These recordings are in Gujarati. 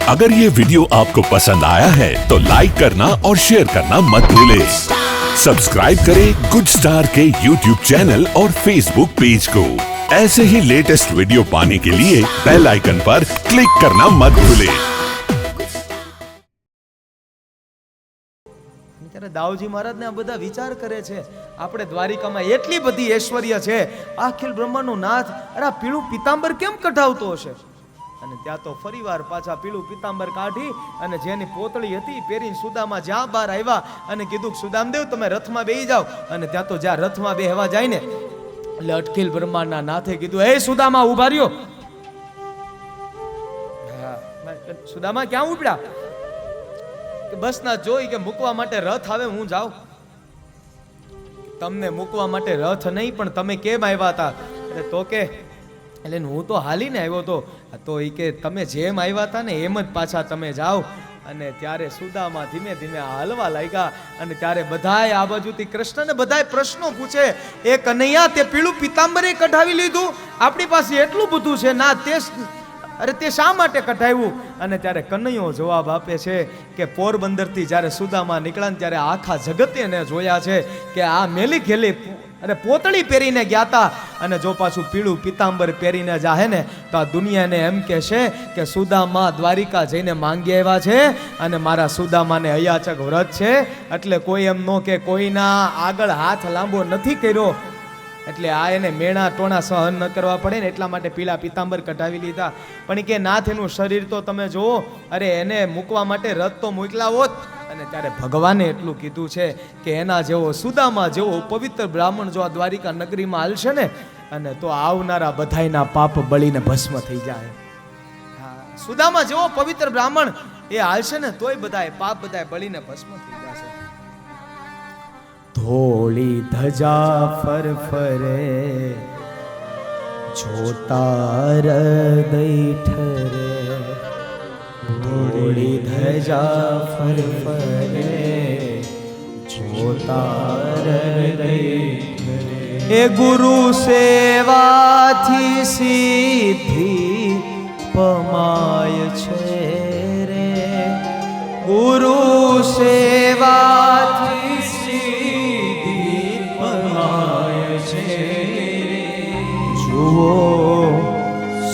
अगर ये वीडियो आपको पसंद आया है तो लाइक करना और शेयर करना मत भूलें। सब्सक्राइब करें गुड स्टार के यूट्यूब चैनल और फेसबुक पेज को। ऐसे ही लेटेस्ट वीडियो पाने के लिए बेल आइकन पर क्लिक करना मत भूलें। ત્યારે દાઉજી મહારાજ ને આ બધા વિચાર કરે છે, આપણે દ્વારિકામાં એટલી બધી ઐશ્વર્ય છે, અખિલ બ્રહ્માંડનો નાથ અરે પીળું પિતાંબર કેમ કઢાવતો હશે? અને ત્યાં તો ફરીવાર પાછા પીળું પિતાંબર કાઢી અને જેની પોતળી હતી પહેરીને સુદામા જ્યાં બહાર આવ્યા અને કીધું કે સુદામદેવ તમે રથમાં બેહી જાઓ. અને ત્યાં તો જ્યાં રથમાં બેહવા જાય ને એટલે અખિલ બ્રહ્માંડના નાથે કીધું, હે સુદામા ઉભા રહ્યો. સુદામા ક્યાં ઉપડ્યા? કે બસ ના જોઈ કે મૂકવા માટે રથ આવે હું જાઉં. તમને મૂકવા માટે રથ નહીં પણ તમે કેમ આવ્યા હતા? તો કે એટલે હું તો હાલીને આવ્યો હતો. તો એ કે તમે જેમ આવ્યા હતા ને એમ જ પાછા તમે જાઓ. અને ત્યારે સુદામા ધીમે ધીમે હાલવા લાગ્યા. અને ત્યારે બધાય આ બાજુથી કૃષ્ણને બધાય પ્રશ્નો પૂછે, એ કનૈયા તે પીળું પિતાંબરે કઢાવી લીધું, આપણી પાસે એટલું બધું છે ના, તે શા માટે કઢાવ્યું? અને ત્યારે કનૈયો જવાબ આપે છે કે પોરબંદરથી જ્યારે સુદામા નીકળ્યા ને ત્યારે આખા જગતે એને જોયા છે કે આ મેલી ખેલી અને પોતળી પહેરીને ગયા હતા. અને જો પાછું પીળું પિતાંબર પહેરીને જાહે ને તો આ દુનિયાને એમ કહેશે કે સુદામા દ્વારિકા જઈને માંગી આવ્યા છે અને મારા સુદામાને અયાચક વ્રત છે. એટલે કોઈ એમ નો કે કોઈના આગળ હાથ લાંબો નથી કર્યો, એટલે આ એને મેણા ટોણા સહન ન કરવા પડે ને એટલા માટે પીળા પિતાંબર કઢાવી લીધા. પણ કે નાથ એનું શરીર તો તમે જુઓ, અરે એને મૂકવા માટે રથ તો મોકલા હોત. અને ત્યારે ભગવાને એટલું કીધું છે કે એના જેવો સુદામા જેવો પવિત્ર બ્રાહ્મણ જો આ દ્વારિકા નગરીમાં હાલશે ને અને તો આવનારા બધાયના પાપ બળીને ભસ્મ થઈ જાય. સુદામા જેવો પવિત્ર બ્રાહ્મણ એ હાલશે ને તોય બધાય પાપ બધાય બળીને ભસ્મ થઈ જશે. ધોળી ધજા ફરફરે જોતા હૃદય ઠરે, ધોળી ધજા ફરફરે જોતા હૃદય ઠરે. એ ગુરુ સેવાથી સિદ્ધિ પમાય છે રે, ગુરુ સેવાથી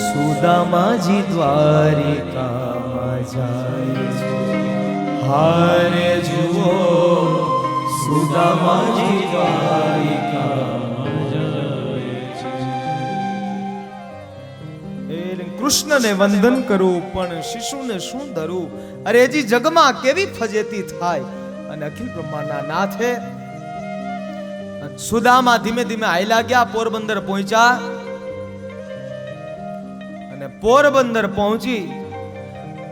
સુદામાજી દ્વારિકામાં જાય છે, હારે જુઓ સુદામાજી દ્વારિકામાં જાય છે. કૃષ્ણને વંદન કરું પણ શિશુને શું ધરું, અરે જી જગમાં કેવી ફજેતી થાય. અને અખિલ બ્રહ્માંડના નાથે સુદામા ધીમે ધીમે હાલ્યા ગયા, પોરબંદર પહોંચ્યા. અને પોરબંદર પહોંચી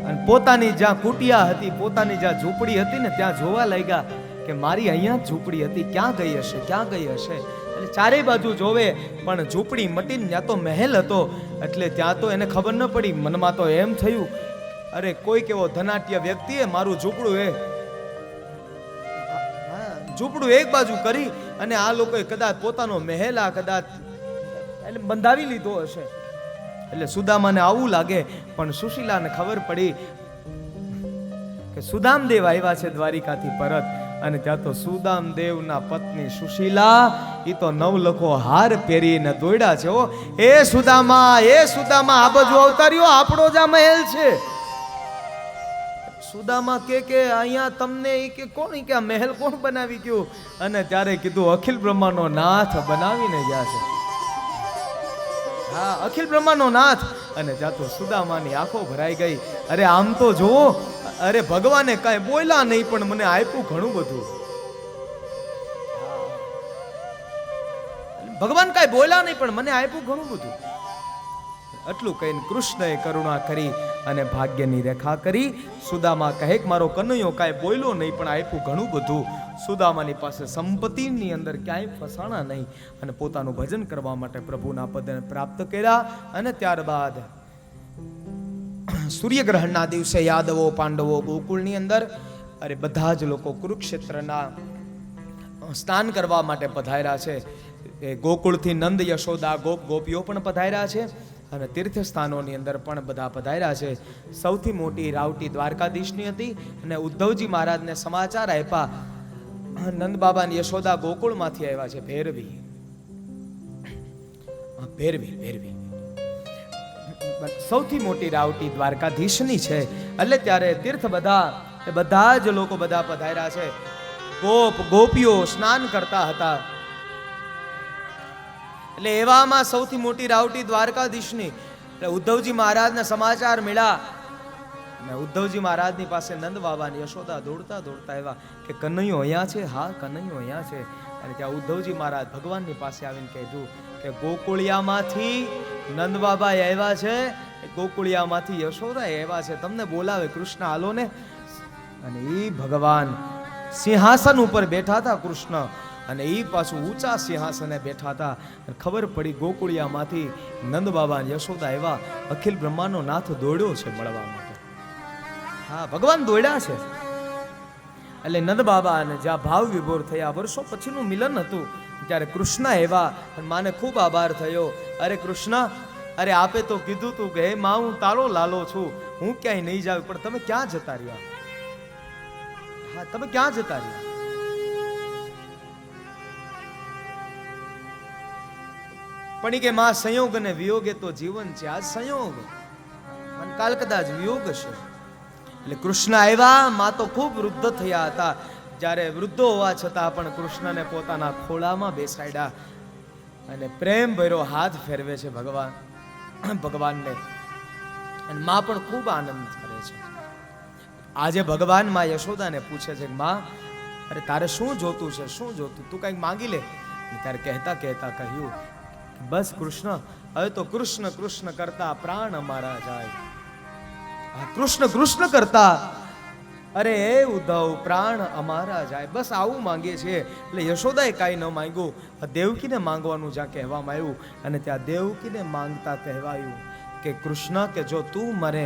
અને પોતાની જ્યાં કુટિયા હતી, પોતાની જ્યાં ઝૂંપડી હતી ને ત્યાં જોવા લાગ્યા કે મારી અહીંયા ઝૂંપડી હતી, ક્યાં ગઈ હશે, ક્યાં ગઈ હશે. એટલે ચારેય બાજુ જોવે પણ ઝૂંપડી મટીને ત્યાં તો મહેલ હતો. એટલે ત્યાં તો એને ખબર ન પડી. મનમાં તો એમ થયું, અરે કોઈક એવો ધનાટ્ય વ્યક્તિએ મારું ઝૂંપડું એક બાજુ કરી અને આ લોકોએ કદાચ પોતાનો મહેલ આ કદાચ એટલે બંધાવી લીધો હશે. એટલે સુદામાને આવું લાગે. પણ સુશીલાને ખબર પડી કે સુદામદેવ આવ્યા છે દ્વારિકાથી પરત. અને ત્યાં તો સુદામદેવના પત્ની સુશીલા એ તો નવલખો હાર પહેરીને દોડ્યા છે. ઓ એ સુદામા, એ સુદામા આ બાજુ અવતાર્યો, આપણો જ આ મહેલ છે. સુદામા કે અહીંયા તમને કે કોણ કે આ મહેલ કોણ બનાવી ગયું? અને ત્યારે કીધું અખિલ બ્રહ્માંડનો નાથ બનાવીને ગયા છે. હા, અખિલ બ્રહ્માંડનો નાથ. અને ત્યાં તો સુદામાની આંખો ભરાઈ ગઈ. અરે આમ તો જોવો, અરે ભગવાને કાંઈ બોલ્યા નહીં પણ મને આપ્યું ઘણું બધું. ભગવાન કાંઈ બોલ્યા નહીં પણ મને આપ્યું ઘણું બધું. આટલું કહીને કૃષ્ણએ કરુણા કરી અને ભાગ્યની રેખા કરી. સુદામા કહે કે મારો કનૈયો કાંઈ બોલ્યો નહીં પણ આપ્યું ઘણું બધું. સુદામાની પાસે સંપત્તિની અંદર ક્યાંય ફસાણા નહીં અને પોતાનું ભજન કરવા માટે પ્રભુના પદને પ્રાપ્ત કર્યા. અને ત્યારબાદ સૂર્યગ્રહણના દિવસે યાદવો પાંડવો ગોકુળની અંદર અરે બધા જ લોકો કુરુક્ષેત્રના સ્નાન કરવા માટે પધાર્યા છે. ગોકુળથી નંદ યશોદા ગોપ ગોપીઓ પણ પધાર્યા છે. અને તીર્થ સ્થાનોની અંદર પણ બધા પધાર્યા છે. સૌથી મોટી રાવટી દ્વારકાધીશની હતી અને ઉદ્ધવજી મહારાજને સમાચાર આપ્યા, નંદ બાબા અને યશોદા ગોકુળમાંથી આવ્યા છે. ભેરવી સૌથી મોટી રાવટી દ્વારકાધીશની છે. એટલે ત્યારે તીર્થ બધા જ લોકો બધા પધાર્યા છે. ગોપીઓ સ્નાન કરતા હતા. એટલે એવામાં સૌથી મોટી રાવટી દ્વારકાધીશની. એટલે ઉદ્ધવજી મહારાજને સમાચાર મળ્યા અને ઉદ્ધવજી મહારાજની પાસે નંદ બાબા અને યશોદા દોડતા આવ્યા કે કનૈયો અહીંયા છે. હા, કનૈયો અહીંયા છે. અને ત્યાં ઉદ્ધવજી મહારાજ ભગવાનની પાસે આવીને કીધું કે ગોકુળિયામાંથી નંદ બાબા આવ્યા છે, ગોકુળિયામાંથી યશોદા આવ્યા છે, તમને બોલાવે, કૃષ્ણ હાલો ને. અને એ ભગવાન સિંહાસન ઉપર બેઠા હતા કૃષ્ણ, અને એ પાછું ઊંચા સિંહાસને બેઠા હતા. ખબર પડી ગોકુળિયામાંથી નંદ બાબા અને યશોદા આવ્યા. અખિલ બ્રહ્માંડનો નાથ દોડ્યો છે મળવા માટે. હા, ભગવાન દોડ્યા છે. એટલે નંદ બાબા અને જ્યાં ભાવ વિભોર થયા, વર્ષો પછીનું મિલન હતું, ત્યારે કૃષ્ણ આવ્યા અને માને ખૂબ આભાર થયો. અરે કૃષ્ણ, અરે આપે તો કીધું તું કે હે માં, હું તારો લાલો છું, હું ક્યાંય નહીં જાઉં, પણ તમે ક્યાં જતા રહ્યા? હા, તમે ક્યાં જતા રહ્યા? પણ કે માં, સંયોગ અને વિયોગે તો જીવન છે. આ સંયોગ અને કાલ કદાચ વિયોગ છે. એટલે કૃષ્ણ આવ્યા. માં તો ખૂબ વૃદ્ધ થયા હતા. જ્યારે વૃદ્ધો હોવા છતાં પણ કૃષ્ણને પોતાના ખોળામાં બેસાડ્યા અને પ્રેમ ભર્યો હાથ ફેરવે છે ભગવાનને. અને માં પણ ખૂબ આનંદ કરે છે. આજે ભગવાન માં યશોદાને પૂછે છે કે માં, અરે તારે શું જોતું છે? શું જોતું? તું કંઈક માંગી લે. ત્યારે કહેતા કહ્યું, બસ કૃષ્ણ, હવે તો કૃષ્ણ કૃષ્ણ કરતા પ્રાણ અમારા જાય. કૃષ્ણ કૃષ્ણ કરતા, અરે એ ઉદ્ધવ, પ્રાણ અમારા જાય. બસ આવું માંગીએ છીએ. એટલે યશોદાએ કાંઈ ન માંગ્યું. દેવકીને માંગવાનું જ્યાં કહેવામાં આવ્યું, અને ત્યાં દેવકીને માંગતા કહેવાયું કે કૃષ્ણ, કે જો તું મને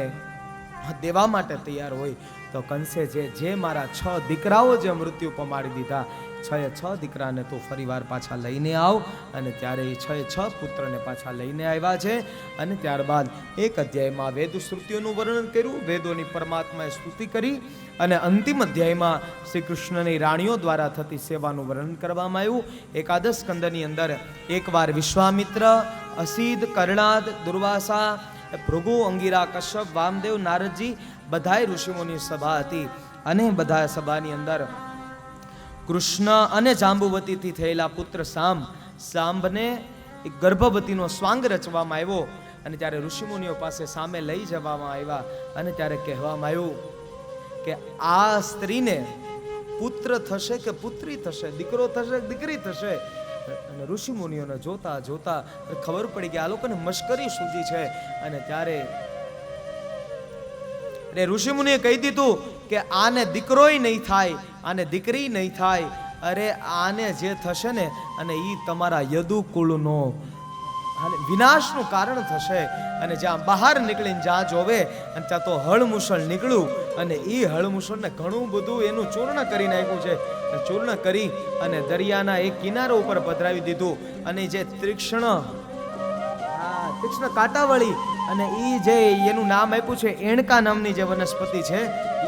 દેવા માટે તૈયાર હોય તો કંસે જે મારા 6 દીકરાઓ જે મૃત્યુ પમાડી દીધા, 6 દીકરાને તો ફરીવાર પાછા લઈને આવ. અને ત્યારે એ 6 પુત્રને પાછા લઈને આવ્યા છે. અને ત્યારબાદ એક અધ્યાયમાં વેદ શ્રુતિઓનું વર્ણન કર્યું, વેદોની પરમાત્માએ સ્તુતિ કરી. અને અંતિમ અધ્યાયમાં શ્રી કૃષ્ણની રાણીઓ દ્વારા થતી સેવાનું વર્ણન કરવામાં આવ્યું. એકાદશ સ્કંદની અંદર એકવાર વિશ્વામિત્ર, અસીદ, કર્ણાદ, દુર્વાસા, ભૃગુ, અંગિરા, કશ્યપ, વામદેવ, નારદજી બધાય ઋષિઓની સભા હતી. અને બધા સભાની અંદર કૃષ્ણ અને જાંબુવતીથી થયેલા પુત્ર સાંબને એક ગર્ભવતીનો સ્વાંગ રચવામાં આવ્યો. અને ત્યારે ઋષિમુનિઓ પાસે સામે લઈ જવામાં આવ્યા. અને ત્યારે કહેવામાં આવ્યું કે આ સ્ત્રીને પુત્ર થશે કે પુત્રી થશે, દીકરો થશે કે દીકરી થશે. અને ઋષિમુનિઓને જોતા ખબર પડી કે આ લોકોને મશ્કરી સૂજી છે. અને ત્યારે ઋષિમુનિએ કહી દીધું કે આને દીકરોય નહીં થાય, આને દીકરી નહીં થાય. અરે આને જે થશે ને, અને એ તમારા યદુકુળનો વિનાશનું કારણ થશે. અને જ્યાં બહાર નીકળીને જ્યાં જોવે, અને ત્યાં તો હળમુસળ નીકળ્યું. અને એ હળમુસળને ઘણું બધું એનું ચૂર્ણ કરી નાખ્યું છે. ચૂર્ણ કરી અને દરિયાના એક કિનારા ઉપર પધરાવી દીધું. અને જે તીક્ષ્ણ કાંટાવાળી, અને એ જે એનું નામ આપ્યું છે એણકા નામની જે વનસ્પતિ છે,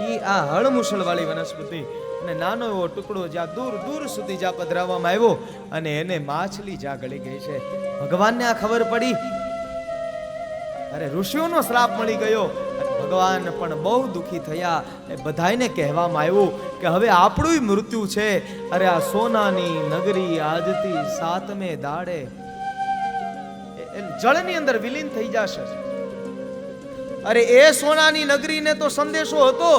એ આ હળમુસળ વાળી વનસ્પતિ. અને નાનો એવો ટુકડો જ્યાં દૂર સુધી જ્યાં પધરાવવામાં આવ્યો, અને એને માછલી જ્યાં ગળી ગઈ છે. ભગવાનને આ ખબર પડી. અરે ઋષિઓનો શ્રાપ મળી ગયો. ભગવાન પણ બહુ દુઃખી થયા. બધાને કહેવામાં આવ્યું કે હવે આપણું મૃત્યુ છે. અરે આ સોનાની નગરી આજથી 7મે દાડે જળની અંદર વિલીન થઈ જશે. અરે એ સોનાની નગરીને તો સંદેશો હતો,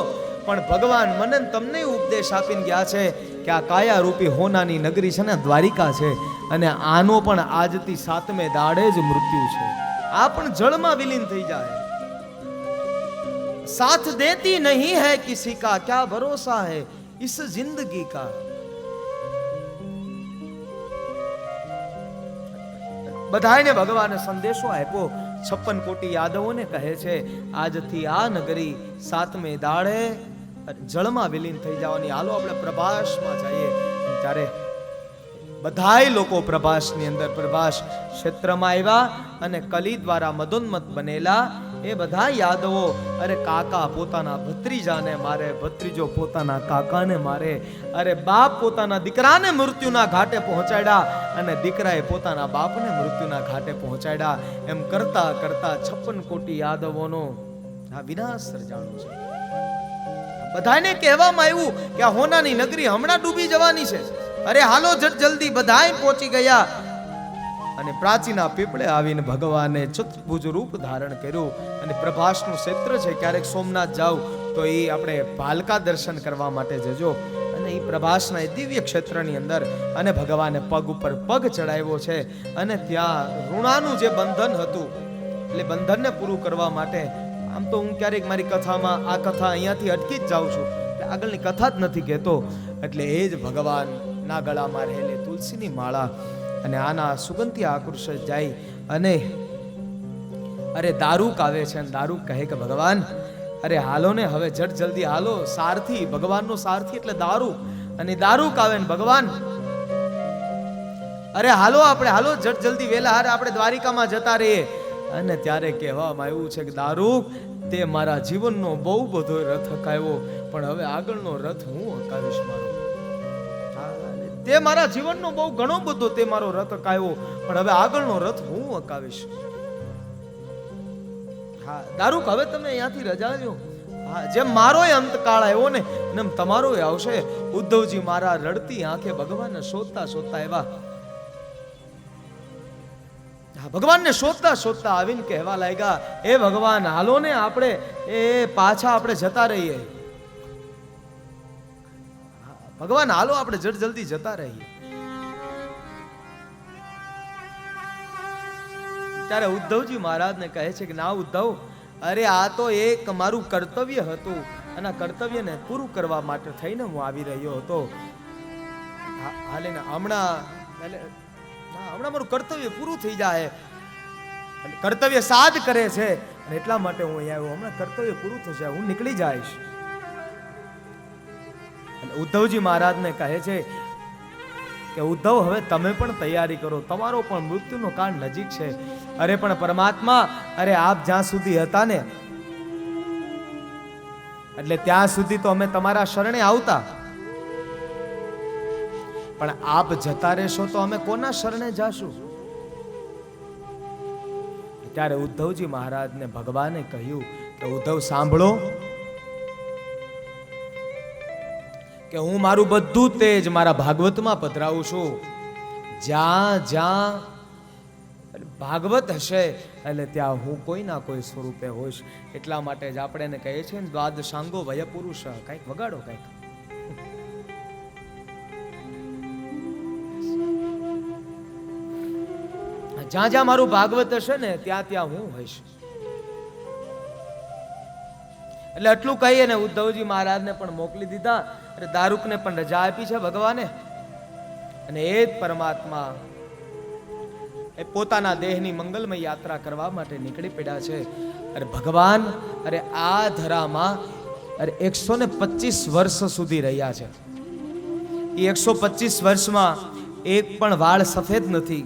પણ ભગવાન મને તમને ઉપદેશ આપીને ગયા છે કે આ કાયા રૂપી હોનાની નગરી છે ને, દ્વારિકા છે. અને આનો પણ આજથી 7મે દાડે જ મૃત્યુ છે. આ પણ જળમાં વિલીન થઈ જાય. साथ देती नहीं है किसी का, क्या भरोसा है इस जिंदगी का. બધાને ભગવાને સંદેશો આપ્યો. 56 કોટી યાદવોને કહે છે આજથી આ નગરી 7મે દાડે જળમાં વિલીન થઈ જવાની. હાલો આપણે પ્રભાસમાં જઈએ. ત્યારે બધાય લોકો પ્રભાસની અંદર પ્રભાસ ક્ષેત્રમાં આવ્યા અને કલી દ્વારા મદોન્મત બનેલા એ બધા યાદવો અરે કાકા પોતાના ભત્રીજાને મારે, ભત્રીજો પોતાના કાકાને મારે, અરે બાપ પોતાના દીકરાને મૃત્યુના ઘાટે પહોંચાડ્યા અને દીકરાએ પોતાના બાપને મૃત્યુના ઘાટે પહોંચાડ્યા. એમ કરતા કરતા 56 કોટી યાદવોનો આ વિનાશ સર્જાણો છે. બધાને કહેવામાં આવ્યું કે આ હોનાની નગરી હમણાં ડૂબી જવાની છે. અરે હાલો જલ્દી, બધાય પહોંચી ગયા અને પ્રાચીના પીપળે આવીને ભગવાને ચતુર્ભુજ રૂપ ધારણ કર્યું. અને પ્રભાસનું ક્ષેત્ર છે, ક્યારેક સોમનાથ જાવ તો એ આપણે ભાલકા દર્શન કરવા માટે જજો. અને એ પ્રભાસના એ દિવ્ય ક્ષેત્રની અંદર અને ભગવાને પગ ઉપર પગ ચડાવ્યો છે. અને ત્યાં ઋણાનું જે બંધન હતું એટલે બંધનને પૂરું કરવા માટે, આમ તો હું ક્યારેક મારી કથામાં આ કથા અહીંયાથી અટકી જ જાઉં છું, એટલે આગળની કથા જ નથી કહેતો. એટલે એ જ ભગવાનના ગળામાં રહેલી તુલસીની માળા અને આના સુગંધી આકર્ષ જાય અને અરે દારૂક આવે છે અને દારૂક કહે કે ભગવાન અરે હાલો ને હવે જલ્દી હાલો. સારથી, ભગવાનનો સારથી એટલે દારૂક. અને દારૂક આવે ને ભગવાન અરે હાલો આપણે હાલો જલ્દી વેલા હારે આપણે દ્વારિકામાં જતા રહીએ. અને ત્યારે કહેવામાં આવ્યું છે કે દારૂક તે મારા જીવનનો બહુ બધો રથ હકાવ્યો, પણ હવે આગળનો રથ હું હકાવીશ મારો. તે મારા જીવનનો બહુ ઘણો બધો તે મારો રથ હકાવ્યો, પણ હવે આગળનો રથ હું હકાવીશ. હા દારૂક હવે તમે અહીંયાથી રજા લ્યો. હા જેમ મારો અંતકાળ આવ્યો ને એમ તમારો આવશે. ઉદ્ધવજી મારા રડતી આંખે ભગવાનને શોધતા આવ્યા. ભગવાનને શોધતા આવીને કહેવા લાગ્યા એ ભગવાન હાલો ને આપણે એ પાછા આપણે જતા રહીએ. ભગવાન હાલો આપણે જલ્દી જતા રહીએ. ત્યારે ઉદ્ધવજી મહારાજને કહે છે કે ના ઉદ્ધવ, અરે આ તો એક મારું કર્તવ્ય હતું અને કર્તવ્યને પૂરું કરવા માટે થઈને હું આવી રહ્યો હતો. હાલે ને હમણાં મારું કર્તવ્ય પૂરું થઈ જાય. કર્તવ્ય સાધ કરે છે અને એટલા માટે હું અહીંયા આવ્યો. હમણાં કર્તવ્ય પૂરું થશે, હું નીકળી જઈશ. ઉદ્ધવજી મહારાજને કહે છે કે ઉદ્ધવ હવે તમે પણ તૈયારી કરો, તમારો પણ મૃત્યુનો કાળ નજીક છે. અરે પણ પરમાત્મા, અરે આપ જ્યાં સુધી હતા ને એટલે ત્યાં સુધી તો અમે તમારા શરણે આવતા, પણ આપ જતા રહેશો તો અમે કોના શરણે જાશું? ત્યારે ઉદ્ધવજી મહારાજને ભગવાને કહ્યું કે ઉદ્ધવ સાંભળો કે હું મારું બધું તેજ મારા ભાગવતમાં પધરાવું છું. જ્યાં ભાગવત હશે એટલે ત્યાં હું કોઈ ના કોઈ સ્વરૂપે હોઈશ. એટલા માટે જ આપણે એને કહીએ છીએ ને દ્વાદશાંગો વય પુરુષ. કંઈક વગાડો કંઈક. જ્યાં મારું ભાગવત હશે ને ત્યાં હું હોઈશ. એટલે આટલું કહીએ ને ઉદ્ધવજી મહારાજને પણ મોકલી દીધા. દારૂકને પણ રજા આપી છે ભગવાને. અને એ જ પરમાત્મા એ પોતાના દેહની મંગલમય યાત્રા કરવા માટે નીકળી પડ્યા છે. અરે ભગવાન અરે આ ધરામાં અરે 125 વર્ષ સુધી રહ્યા છે. એ 125 વર્ષમાં એક પણ વાળ સફેદ નથી,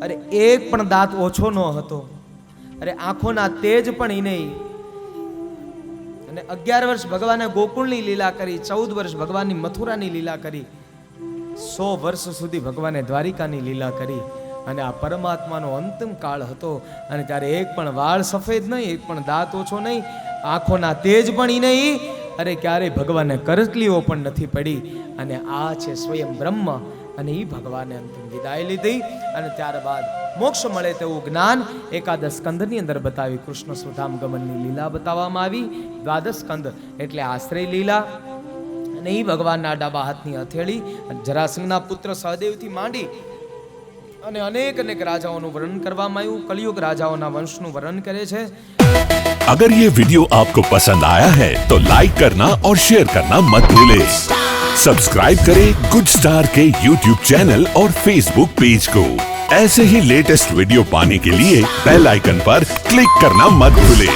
અરે એક પણ દાંત ઓછો ન હતો, અરે આંખોના તેજ પણ ઈ નહીં. અને 11 વર્ષ ભગવાને ગોકુળની લીલા કરી, 14 વર્ષ ભગવાનની મથુરાની લીલા કરી, 100 વર્ષ સુધી ભગવાને દ્વારિકાની લીલા કરી. અને આ પરમાત્માનો અંતિમ કાળ હતો. અને ત્યારે એક પણ વાળ સફેદ નહીં, એક પણ દાંત ઓછો નહીં, આંખોના તેજ પણ ઈ નહીં, અરે ક્યારેય ભગવાનને કરટલીઓ પણ નથી પડી. અને આ છે સ્વયં બ્રહ્મ. અને એ ભગવાને અંતિમ વિદાય લીધી. અને ત્યારબાદ મોક્ષ મળે તેવું જ્ઞાન એકાદશ સ્કંદની અંદર બતાવી. કૃષ્ણ સુધામ ગમનની લીલા બતાવવામાં આવી. દ્વાદશ સ્કંદ એટલે આશ્રય લીલા. અને એ ભગવાનના ડાબા હાથની હથેળી જરાસંઘના પુત્ર સહદેવથી માંડી અને અનેક રાજાઓનું વર્ણન કરવામાં આવ્યું. કલિયુગ રાજાઓના વંશનું વર્ણન કરે છે. अगर ये वीडियो आपको पसंद आया है तो लाइक करना और शेयर करना मत भूलें। सब्सक्राइब करें गुड स्टार के YouTube चैनल और Facebook पेज को। ऐसे ही लेटेस्ट वीडियो पाने के लिए बेल आइकन पर क्लिक करना मत भूलें।